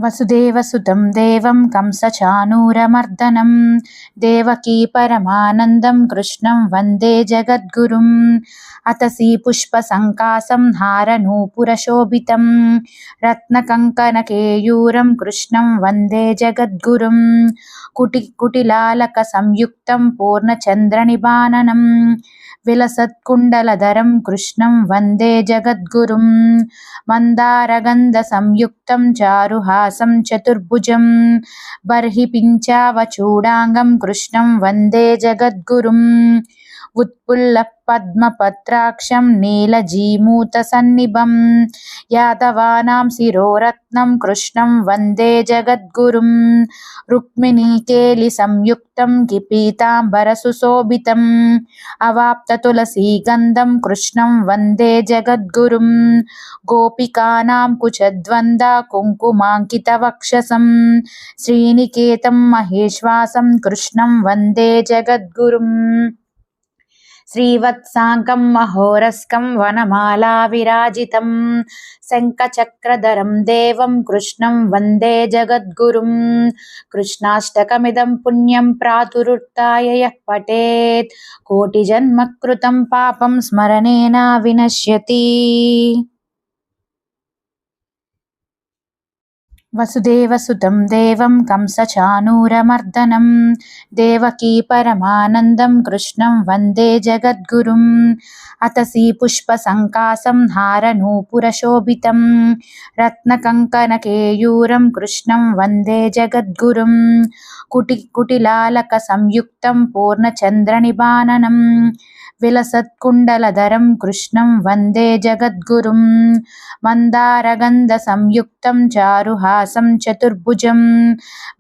वसुदेवसुतं देवं कंसचाणूरमर्दनं देवकी परमानन्दं कृष्णं वन्दे जगद्गुरुम् अतसी पुष्पसङ्कासं हारनूपुरशोभितं रत्नकङ्कणकेयूरं कृष्णं वन्दे जगद्गुरुं कुटिलालकसंयुक्तं पूर्णचन्द्रनिबाणनं विलसत्कुण्डलधरं कृष्णं वन्दे जगद्गुरुं मन्दारगन्धसंयुक्तं चारुहासं चतुर्भुजं बर्हि पिञ्चावचूडाङ्गं कृष्णं वन्दे जगद्गुरुम् उत्पुल्लपद्मपत्राक्षं नीलजीमूतसन्निभं यादवानां शिरोरत्नं कृष्णं वन्दे जगद्गुरुं रुक्मिणीकेलिसंयुक्तं किपीताम्बरसुशोभितम् अवाप्ततुलसीगन्धं कृष्णं वन्दे जगद्गुरुं गोपिकानां कुचद्वन्द्वा कुङ्कुमाङ्कितवक्षसं श्रीनिकेतं महेश्वासं कृष्णं वन्दे जगद्गुरुम् श्रीवत्साङ्गं महोरस्कं वनमालाविराजितं शङ्खचक्रधरं देवं कृष्णं वन्दे जगद्गुरुं कृष्णाष्टकमिदं पुण्यं प्रातुरुत्थाय यः पठेत् कोटिजन्मकृतं पापं स्मरणेन विनश्यति। वसुदेवसुतं देवं कंसचाणूरमर्दनं देवकी परमानन्दं कृष्णं वन्दे जगद्गुरुम् अतसी पुष्पसङ्कासं हारनूपुरशोभितं रत्नकङ्कणकेयूरं कृष्णं वन्दे जगद्गुरुं कुटिलालकसंयुक्तं पूर्णचन्द्रनिबाणनं विलसत्कुण्डलधरं कृष्णं वन्दे जगद्गुरुं मन्दारगन्धसंयुक्तं चारुहासं चतुर्भुजं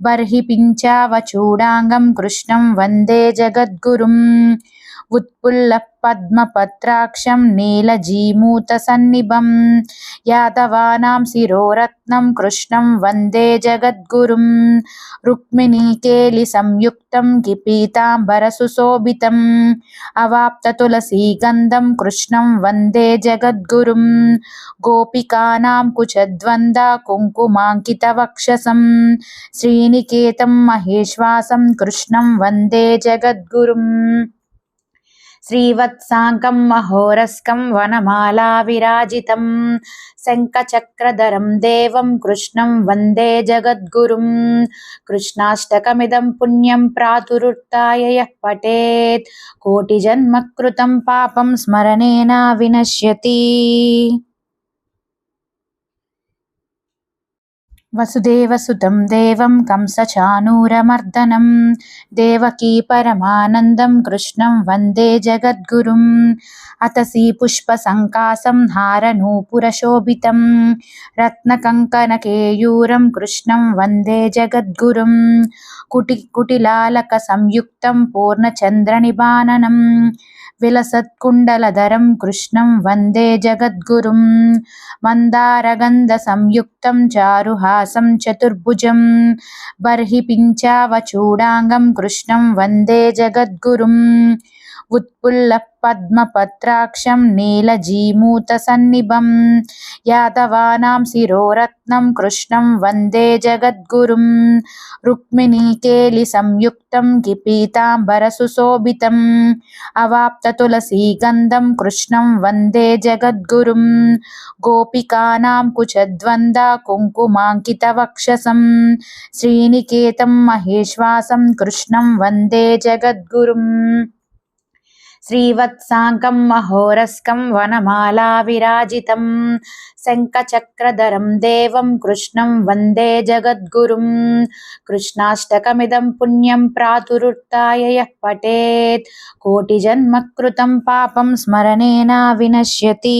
बर्हि पिञ्चावचूडाङ्गं कृष्णं वन्दे जगद्गुरुम् उत्पुल्लपद्मपत्राक्षं नीलजीमूतसन्निभं यादवानां शिरोरत्नं कृष्णं वन्दे जगद्गुरुं रुक्मिणीकेलिसंयुक्तं किपीताम्बरसुशोभितम् अवाप्ततुलसीगन्धं कृष्णं वन्दे जगद्गुरुं गोपिकानां कुचद्वन्द्वा कुङ्कुमाङ्कितवक्षसं श्रीनिकेतं महेश्वासं कृष्णं वन्दे जगद्गुरुम् श्रीवत्साङ्गं महोरस्कं वनमालाविराजितं शङ्खचक्रधरं देवं कृष्णं वन्दे जगद्गुरुं कृष्णाष्टकमिदं पुण्यं प्रातुरुत्थाय यः पठेत् कोटिजन्मकृतं पापं स्मरणेन विनश्यति। वसुदेवसुतं देवं कंसचाणूरमर्दनं देवकी परमानन्दं कृष्णं वन्दे जगद्गुरुम् अतसी पुष्पसङ्कासं हारनूपुरशोभितं रत्नकङ्कणकेयूरं कृष्णं वन्दे जगद्गुरुं कुटिलालकसंयुक्तं पूर्णचन्द्रनिबाणनं विलसत्कुण्डलधरं कृष्णं वन्दे जगद्गुरुं मन्दारगन्धसंयुक्तं चारुहासं चतुर्भुजं बर्हि पिञ्चावचूडाङ्गं कृष्णं वन्दे जगद्गुरुं उत्पुल्लपद्मपत्राक्षं नीलजीमूतसन्निभं यादवानां शिरोरत्नं कृष्णं वन्दे जगद्गुरुं रुक्मिणीकेलिसंयुक्तं किपीताम्बरसुशोभितम् अवाप्ततुलसीगन्धं कृष्णं वन्दे जगद्गुरुं गोपिकानां कुचद्वन्द्वा कुङ्कुमाङ्कितवक्षसं श्रीनिकेतं महेश्वासं कृष्णं वन्दे जगद्गुरुम् श्रीवत्साङ्गं महोरस्कं वनमालाविराजितं शङ्खचक्रधरं देवं कृष्णं वन्दे जगद्गुरुं कृष्णाष्टकमिदं पुण्यं प्रातुरुत्थाय यः पठेत् कोटिजन्मकृतं पापं स्मरणेन विनश्यति।